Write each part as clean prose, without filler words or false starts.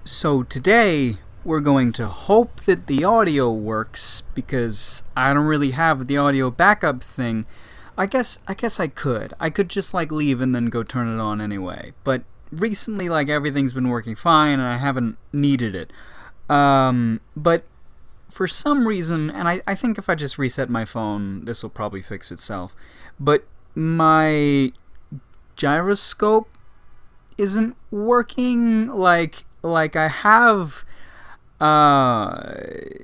So today we're going to hope that the audio works because I don't really have the audio backup thing. I guess I could. I could just leave and then go turn it on anyway. But recently everything's been working fine and I haven't needed it. But for some reason, and I think if I just reset my phone, this will probably fix itself. But my gyroscope isn't working like I have auto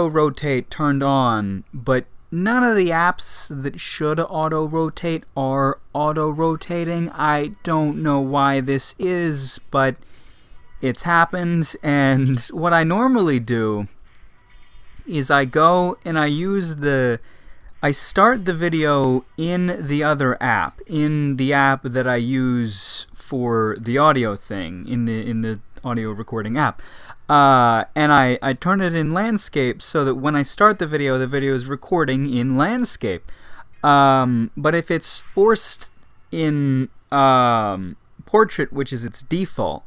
rotate turned on, but none of the apps that should auto rotate are auto rotating. I don't know why this is, but it's happened. And what I normally do is I go and I start the video in the other app, in the app that I use for the audio thing, in the audio recording app. And I turn it in landscape so that when I start the video is recording in landscape. But if it's forced in portrait, which is its default,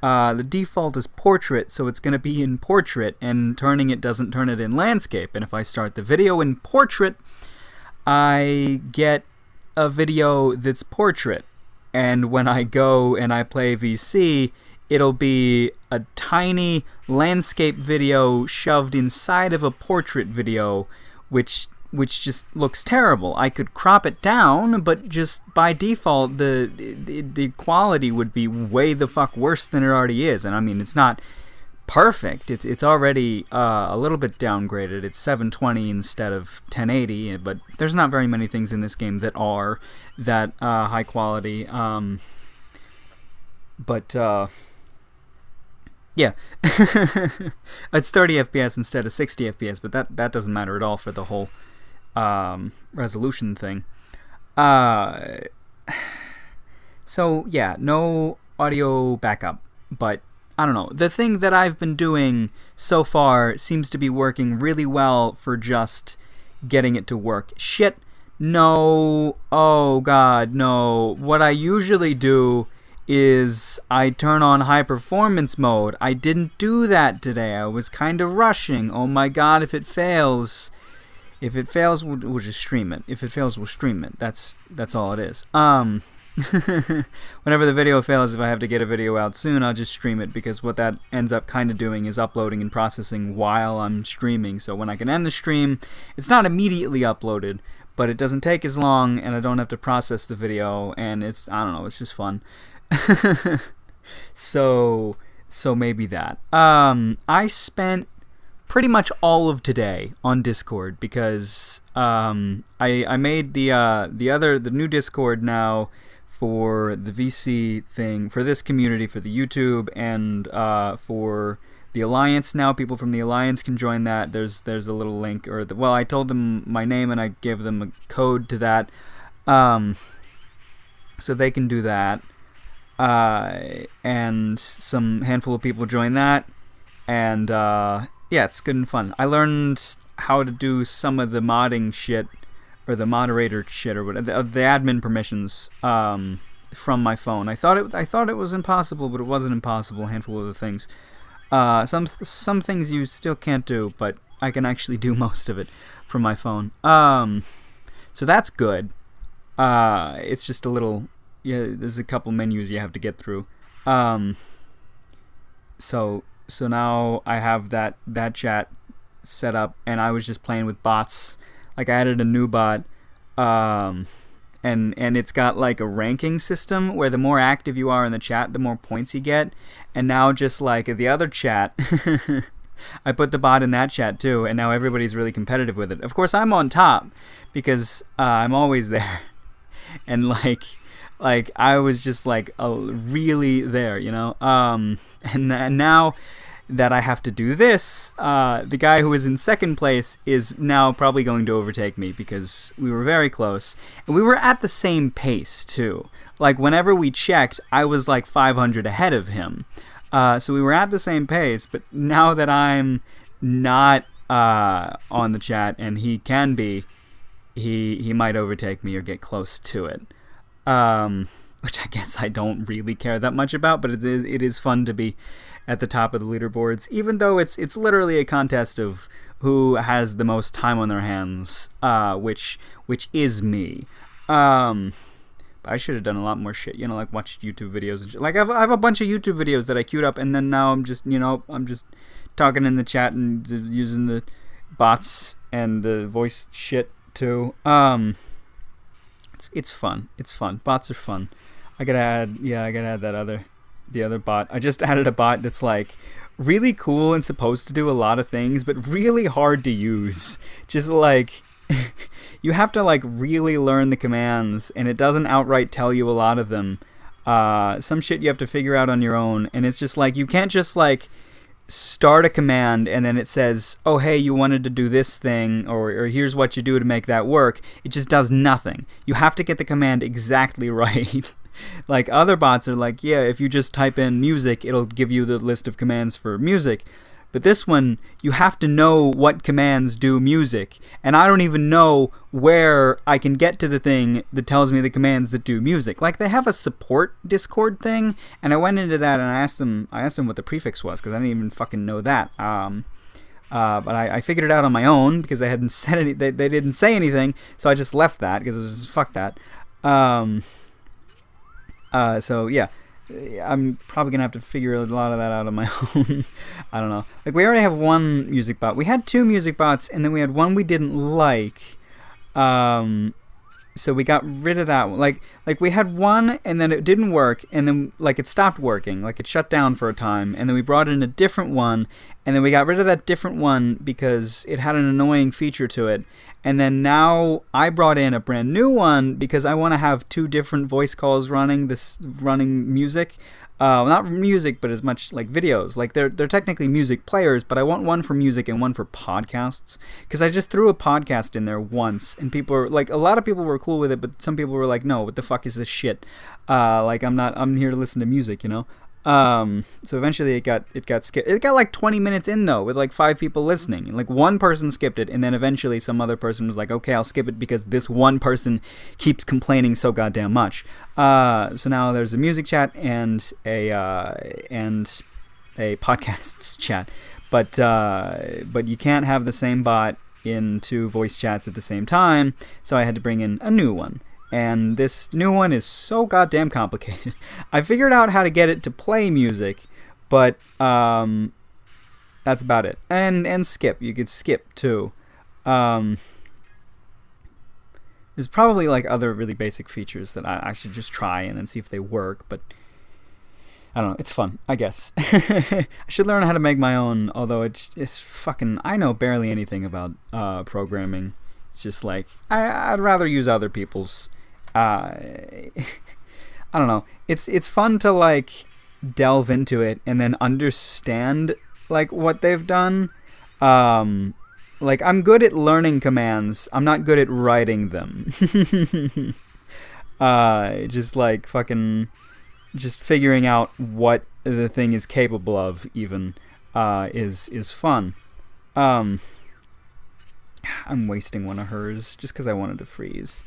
the default is portrait, so it's going to be in portrait, and turning it doesn't turn it in landscape. And if I start the video in portrait, I get a video that's portrait. And when I go and I play VC, it'll be a tiny landscape video shoved inside of a portrait video, which just looks terrible. I could crop it down, but just by default, the quality would be way the fuck worse than it already is. And I mean, it's not perfect. It's already a little bit downgraded. It's 720 instead of 1080, but there's not very many things in this game that are that high quality. Yeah, it's 30 FPS instead of 60 FPS, but that doesn't matter at all for the whole resolution thing. So yeah, no audio backup, but I don't know. The thing that I've been doing so far seems to be working really well for just getting it to work. Shit, no, oh god, no. What I usually do is I turn on high performance mode. I didn't do that today. I was kind of rushing. Oh my god, if it fails, we'll just stream it. If it fails, we'll stream it. That's all it is. Whenever the video fails, if I have to get a video out soon, I'll just stream it, because what that ends up kind of doing is uploading and processing while I'm streaming. So when I can end the stream, it's not immediately uploaded, but it doesn't take as long, and I don't have to process the video, and it's, I don't know, it's just fun. So maybe that. I spent pretty much all of today on Discord because I made the new Discord now for the VC thing, for this community, for the YouTube, and for the Alliance now. People from the Alliance can join that. There's a little link, or well, I told them my name and I gave them a code to that, so they can do that. And some handful of people join that, and yeah, it's good and fun. I learned how to do some of the modding shit, or the moderator shit, or whatever, the admin permissions, from my phone. I thought it was impossible, but it wasn't impossible. A handful of the things. Some things you still can't do, but I can actually do most of it from my phone. So that's good. It's just a little, yeah, there's a couple menus you have to get through. So now I have that chat set up, and I was just playing with bots. Like, I added a new bot, and it's got like a ranking system where the more active you are in the chat, the more points you get. And now, just like the other chat, I put the bot in that chat too, and now everybody's really competitive with it. Of course, I'm on top because I'm always there, and like I was just really there, you know. And now that I have to do this, the guy who was in second place is now probably going to overtake me, because we were very close, and we were at the same pace too. Like, whenever we checked, I was like 500 ahead of him, so we were at the same pace. But now that I'm not on the chat, and he can be, he might overtake me or get close to it. which I guess I don't really care that much about, but it is fun to be at the top of the leaderboards, even though it's literally a contest of who has the most time on their hands, which is me. I should have done a lot more shit, like watch YouTube videos and shit. Like I have a bunch of YouTube videos that I queued up, and then now I'm just talking in the chat and using the bots and the voice shit too. It's fun. It's fun. Bots are fun. I gotta add the other bot. I just added a bot that's like really cool and supposed to do a lot of things, but really hard to use. Just like you have to like really learn the commands, and it doesn't outright tell you a lot of them. Some shit you have to figure out on your own, and it's just like you can't just like start a command and then it says, oh hey, you wanted to do this thing, or here's what you do to make that work. It just does nothing. You have to get the command exactly right. Like other bots are like, yeah, if you just type in music, it'll give you the list of commands for music. But this one, you have to know what commands do music. And I don't even know where I can get to the thing that tells me the commands that do music. Like, they have a support Discord thing, and I went into that and I asked them what the prefix was, because I didn't even fucking know that. But I figured it out on my own, because they hadn't said any, they didn't say anything, so I just left that, because it was just, fuck that. So, yeah. I'm probably going to have to figure a lot of that out on my own. I don't know. Like, we already have one music bot. We had 2 music bots, and then we had one we didn't like. So we got rid of that one. Like we had one, and then it didn't work, and then, like, it stopped working. Like, it shut down for a time, and then we brought in a different one, and then we got rid of that different one because it had an annoying feature to it. And then now I brought in a brand new one because I want to have 2 different voice calls running music. Not music, but as much like videos. Like they're technically music players, but I want one for music and one for podcasts. Because I just threw a podcast in there once, and people were like, a lot of people were cool with it, but some people were like, no, what the fuck is this shit? Like I'm here to listen to music, So eventually it got skipped. It got like 20 minutes in though, with like 5 people listening. And like one person skipped it, and then eventually some other person was like, okay, I'll skip it because this one person keeps complaining so goddamn much. So now there's a music chat and a podcasts chat. But you can't have the same bot in 2 voice chats at the same time, so I had to bring in a new one. And this new one is so goddamn complicated. I figured out how to get it to play music, but that's about it. And skip. You could skip too. There's probably like other really basic features that I should just try and then see if they work, but I don't know. It's fun, I guess. I should learn how to make my own, although it's fucking... I know barely anything about programming. It's just like, I'd rather use other people's... I don't know. It's fun to like delve into it and then understand like what they've done. Like I'm good at learning commands. I'm not good at writing them. Just like fucking just figuring out what the thing is capable of even is fun. I'm wasting one of hers just because I wanted to freeze.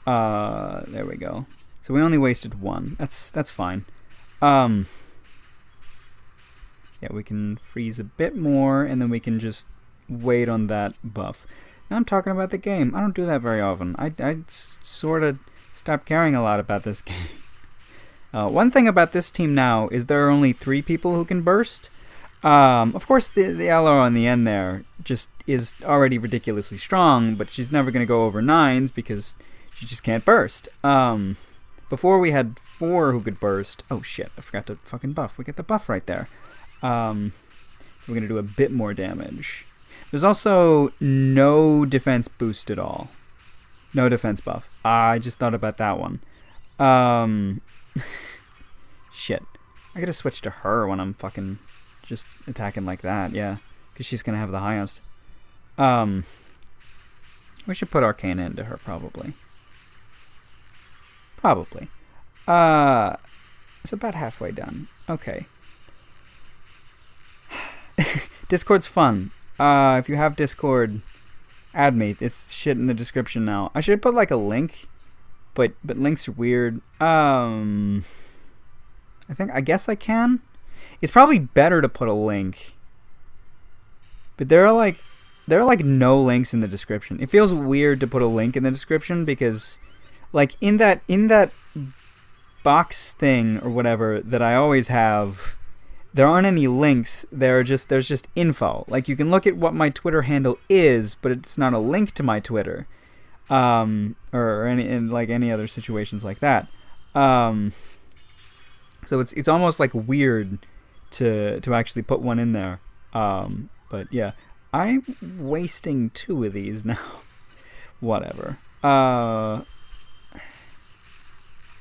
There we go. So we only wasted one. That's fine. Yeah, we can freeze a bit more, and then we can just wait on that buff. Now I'm talking about the game. I don't do that very often. I sort of stopped caring a lot about this game. One thing about this team now is there are only 3 people who can burst. Of course, the LR on the end there just is already ridiculously strong, but she's never going to go over 9s because she just can't burst. Before we had 4 who could burst. Oh shit, I forgot to fucking buff. We get the buff right there. We're going to do a bit more damage. There's also no defense boost at all. No defense buff. I just thought about that one. Shit. I gotta switch to her when I'm fucking just attacking like that, yeah. Because she's gonna have the highest. We should put Arcana into her, probably. Probably. It's about halfway done. Okay. Discord's fun. If you have Discord, add me. It's shit in the description now. I should put like a link but links are weird. I guess I can. It's probably better to put a link. But there are like no links in the description. It feels weird to put a link in the description because like in that box thing or whatever that I always have, there aren't any links. There's just info. Like you can look at what my Twitter handle is, but it's not a link to my Twitter. Or any other situations like that. So it's almost like weird to actually put one in there. But yeah, I'm wasting 2 of these now. Whatever. I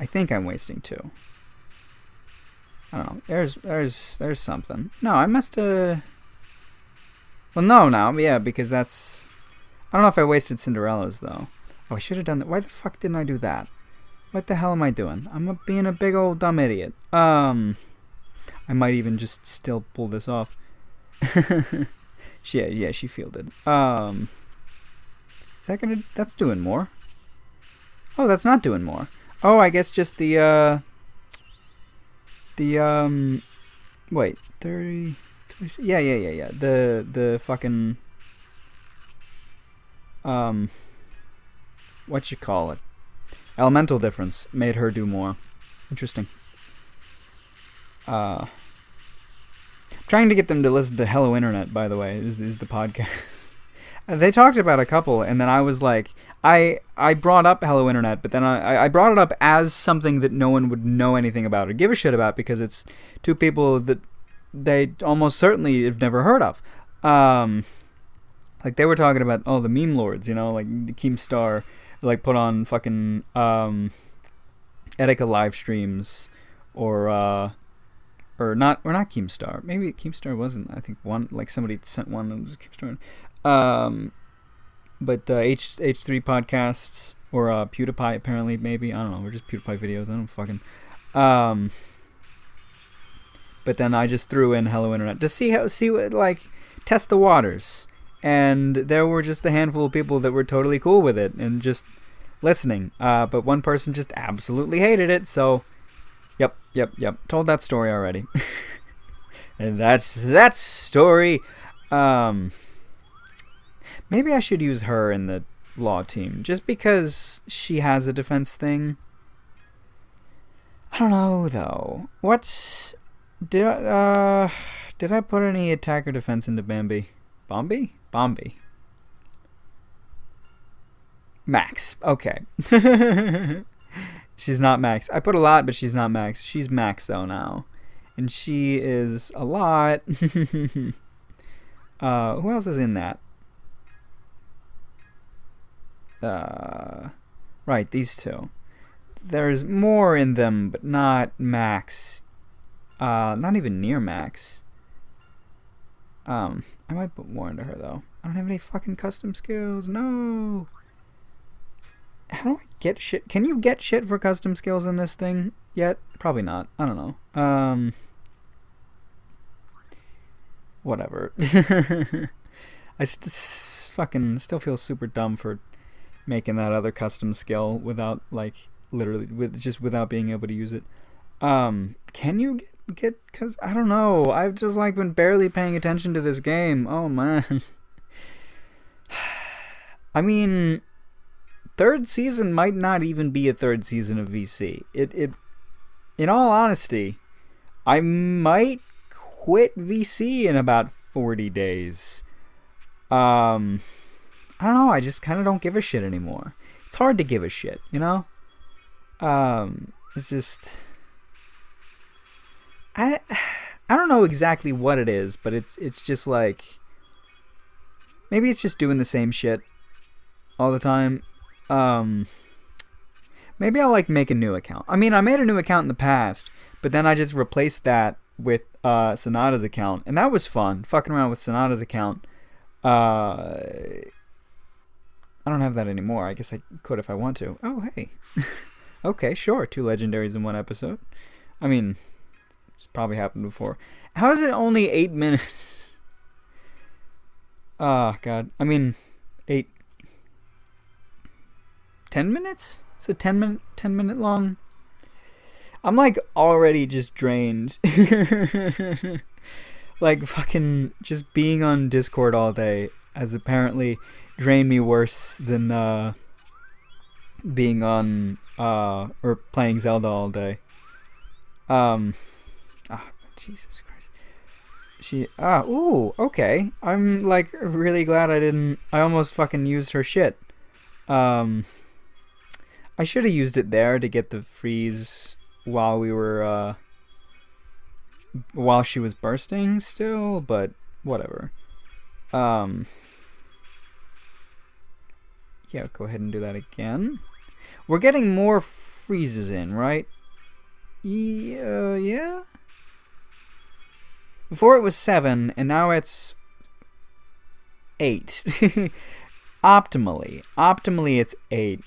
think I'm wasting 2. I don't know. There's something. No, I must have. Well, no, yeah, because that's. I don't know if I wasted Cinderella's though. Oh, I should have done that. Why the fuck didn't I do that? What the hell am I doing? I'm being a big old dumb idiot. I might even just still pull this off. She fielded. Is that gonna? That's doing more. Oh, that's not doing more. Oh, I guess just the wait, 30. Yeah. The fucking what you call it? Elemental difference made her do more. Interesting. Trying to get them to listen to Hello Internet, by the way, is the podcast. They talked about a couple, and then I was like, I brought up Hello Internet, but then I brought it up as something that no one would know anything about or give a shit about because it's 2 people that they almost certainly have never heard of. Like they were talking about the meme lords, like Keemstar, like put on fucking Etika live streams or not Keemstar. Maybe Keemstar wasn't. I think one, like somebody sent one that was Keemstar. But H3 podcasts or PewDiePie apparently, maybe, I don't know, or just PewDiePie videos. I don't fucking. But then I just threw in Hello Internet to see what, like, test the waters, and there were just a handful of people that were totally cool with it and just listening. But one person just absolutely hated it. So, yep. Told that story already. And that's that story. Maybe I should use her in the law team just because she has a defense thing. I don't know though. Did I put any attack or defense into Bambi? Bombi. Max. Okay. She's not max. I put a lot, but she's not max. She's max though now, and she is a lot. Who else is in that? Right, these 2. There's more in them, but not max. Not even near max. I might put more into her though. I don't have any fucking custom skills. No. How do I get shit? Can you get shit for custom skills in this thing yet? Probably not. I don't know. Whatever. I fucking still feel super dumb for making that other custom skill without, like, literally without being able to use it. Can you get? Cause I don't know. I've just like been barely paying attention to this game. Oh man. I mean, 3rd season might not even be a 3rd season of VC. It in all honesty, I might quit VC in about 40 days. I don't know. I just kind of don't give a shit anymore. It's hard to give a shit, you know? It's just... I don't know exactly what it is, but it's just like... Maybe it's just doing the same shit all the time. Maybe I'll, like, make a new account. I mean, I made a new account in the past, but then I just replaced that with Sonata's account, and that was fun, fucking around with Sonata's account. I don't have that anymore. I guess I could if I want to. Oh, hey. Okay, sure. 2 legendaries in 1 episode. I mean, it's probably happened before. How is it only 8 minutes? Oh, God. I mean, 10 minutes? It's a 10 minute long. I'm like already just drained. Like fucking just being on Discord all day has apparently drained me worse than being on or playing Zelda all day. Jesus Christ. Okay. I'm like really glad I almost fucking used her shit. I should have used it there to get the freeze while she was bursting still, but whatever. Yeah, go ahead and do that again. We're getting more freezes in, right? Yeah. Before it was 7, and now it's 8. Optimally, it's 8.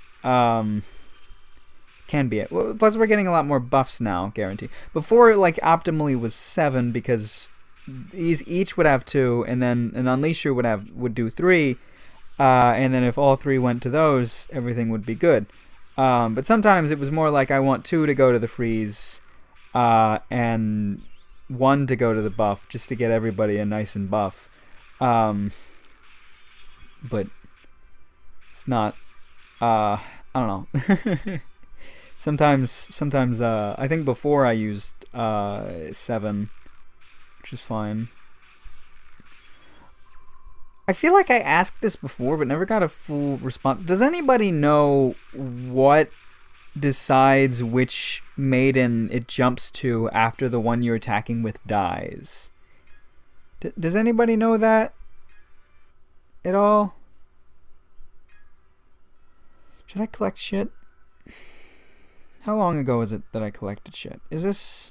Can be it. Plus, we're getting a lot more buffs now, guarantee. Before, like, optimally was 7 because these each would have 2, and then an Unleasher would do 3, and then if all 3 went to those, everything would be good. But sometimes it was more like I want 2 to go to the freeze, and 1 to go to the buff, just to get everybody a nice and buff. But it's not. I don't know. Sometimes I think before I used 7, which is fine. I feel like I asked this before, but never got a full response. Does anybody know what decides which maiden it jumps to after the one you're attacking with dies? Does anybody know that at all? Should I collect shit? How long ago was it that I collected shit? Is this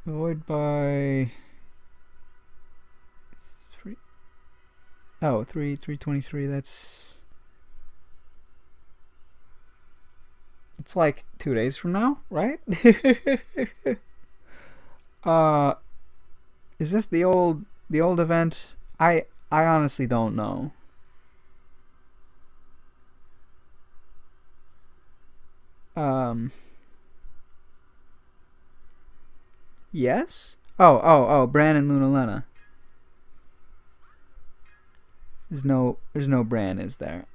void by 3? Oh, 323. That's... It's like 2 days from now, right? Is this the old event? I honestly don't know. Yes? Oh, Bran and Lunalena. There's no Bran, is there?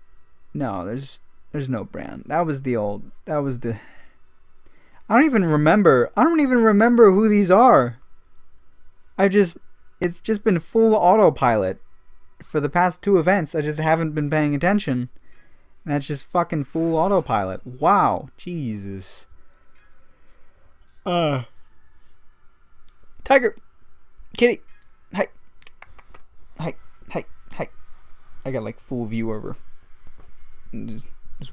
No, there's no Bran. I don't even remember who these are. It's just been full autopilot for the past 2 events. I just haven't been paying attention. And that's just fucking full autopilot. Wow. Jesus. Tiger. Kitty. Hi. I got like full view of her. Just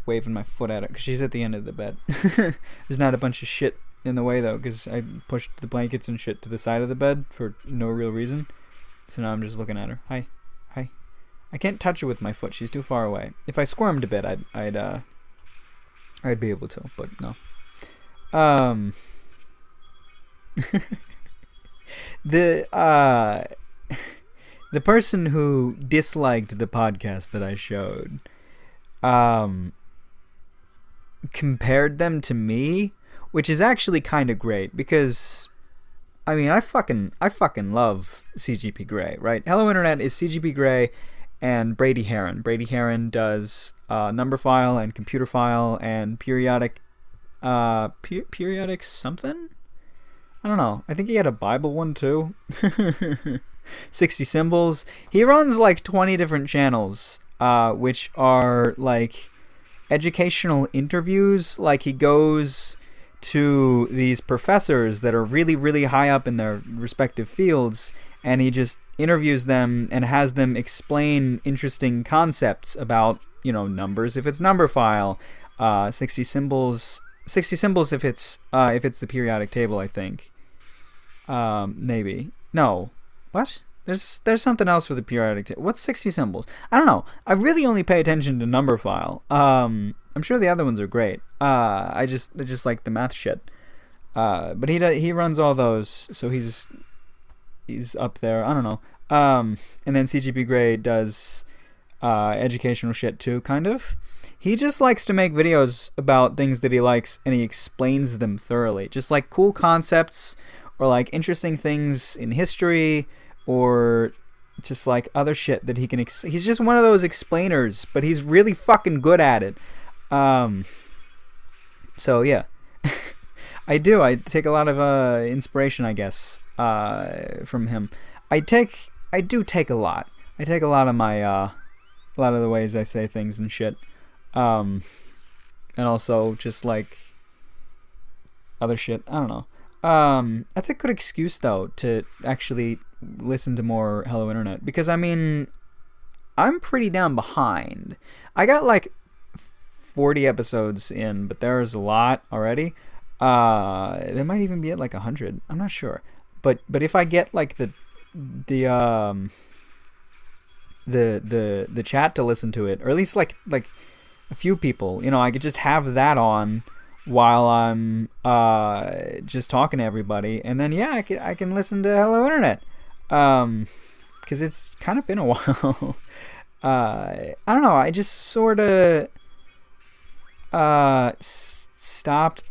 waving my foot at her because she's at the end of the bed. There's not a bunch of shit in the way though because I pushed the blankets and shit to the side of the bed for no real reason. So now I'm just looking at her. Hi. I can't touch her with my foot. She's too far away. If I squirmed a bit, I'd be able to, but no. The person who disliked the podcast that I showed, compared them to me, which is actually kind of great because, I mean, I fucking love CGP Grey, right? Hello Internet is CGP Grey and Brady Heron. Brady Heron does number file and computer file and periodic something? I don't know. I think he had a Bible one too. 60 Symbols. He runs like 20 different channels, which are like educational interviews. Like he goes to these professors that are really, really high up in their respective fields, and he just interviews them and has them explain interesting concepts about, numbers if it's number file, 60 symbols if it's the periodic table, I think. Maybe. No. What? There's something else for the periodic table. What's 60 symbols? I don't know. I really only pay attention to number file. I'm sure the other ones are great. I just like the math shit. But he runs all those, so he's up there. I don't know. And then CGP Grey does educational shit too, kind of. He just likes to make videos about things that he likes, and he explains them thoroughly. Just like cool concepts, or like interesting things in history, or just like other shit that he can. He's just one of those explainers, but he's really fucking good at it. So yeah, I take a lot of inspiration, I guess, from him. I do take a lot. I take a lot of my a lot of the ways I say things and shit. And also just like other shit. I don't know. That's a good excuse though to actually listen to more Hello Internet, because I mean, I'm pretty down behind. I got like 40 episodes in, but there's a lot already. There might even be at like 100. I'm not sure. But if I get like the chat to listen to it, or at least like a few people, I could just have that on while I'm just talking to everybody, and then yeah, I can listen to Hello Internet, because it's kind of been a while. I don't know, I just sort of stopped.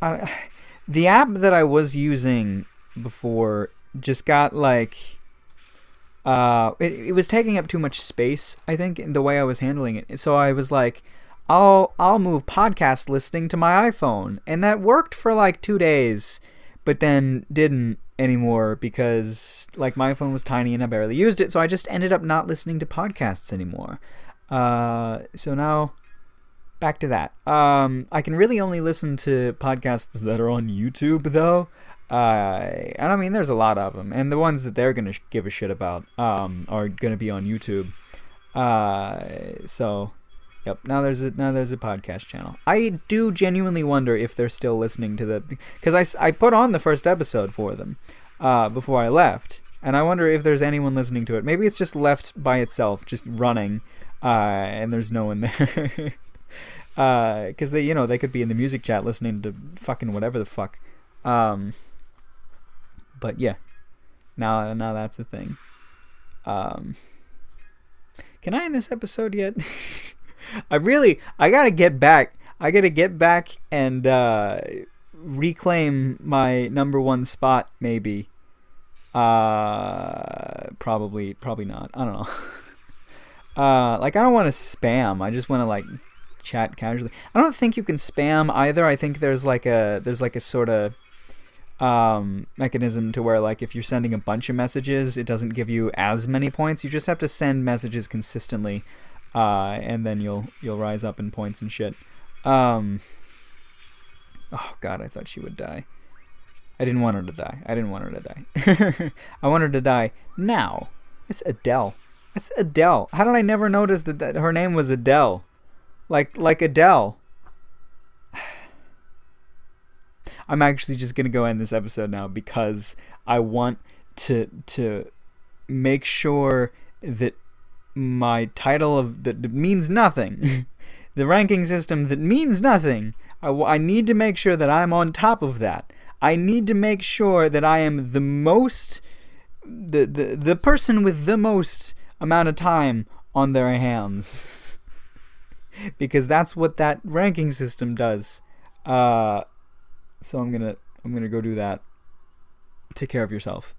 The app that I was using before just got like it was taking up too much space, I think, in the way I was handling it. So I was like, I'll move podcast listening to my iPhone, and that worked for like 2 days, but then didn't anymore because like my phone was tiny and I barely used it. So I just ended up not listening to podcasts anymore. So now back to that. I can really only listen to podcasts that are on YouTube though. And I mean, there's a lot of them, and the ones that they're gonna give a shit about are gonna be on YouTube. So, yep. Now there's a podcast channel. I do genuinely wonder if they're still listening to the, because I put on the first episode for them before I left, and I wonder if there's anyone listening to it. Maybe it's just left by itself, just running, and there's no one there. Because they could be in the music chat listening to fucking whatever the fuck. But yeah, now that's the thing. Can I end this episode yet? I gotta get back. I gotta get back and reclaim my #1 spot. Maybe. Probably not. I don't know. Like, I don't want to spam. I just want to like chat casually. I don't think you can spam either. I think there's like a sort of mechanism to where like if you're sending a bunch of messages, it doesn't give you as many points. You just have to send messages consistently, and then you'll rise up in points and shit. Oh god, I thought she would die. I didn't want her to die. I want her to die now. It's Adele. How did I never notice that her name was Adele? Like Adele. I'm actually just gonna go end this episode now because I want to make sure that my title that means nothing, the ranking system that means nothing. I need to make sure that I'm on top of that. I need to make sure that I am the person with the most amount of time on their hands, because that's what that ranking system does. So I'm gonna go do that. Take care of yourself.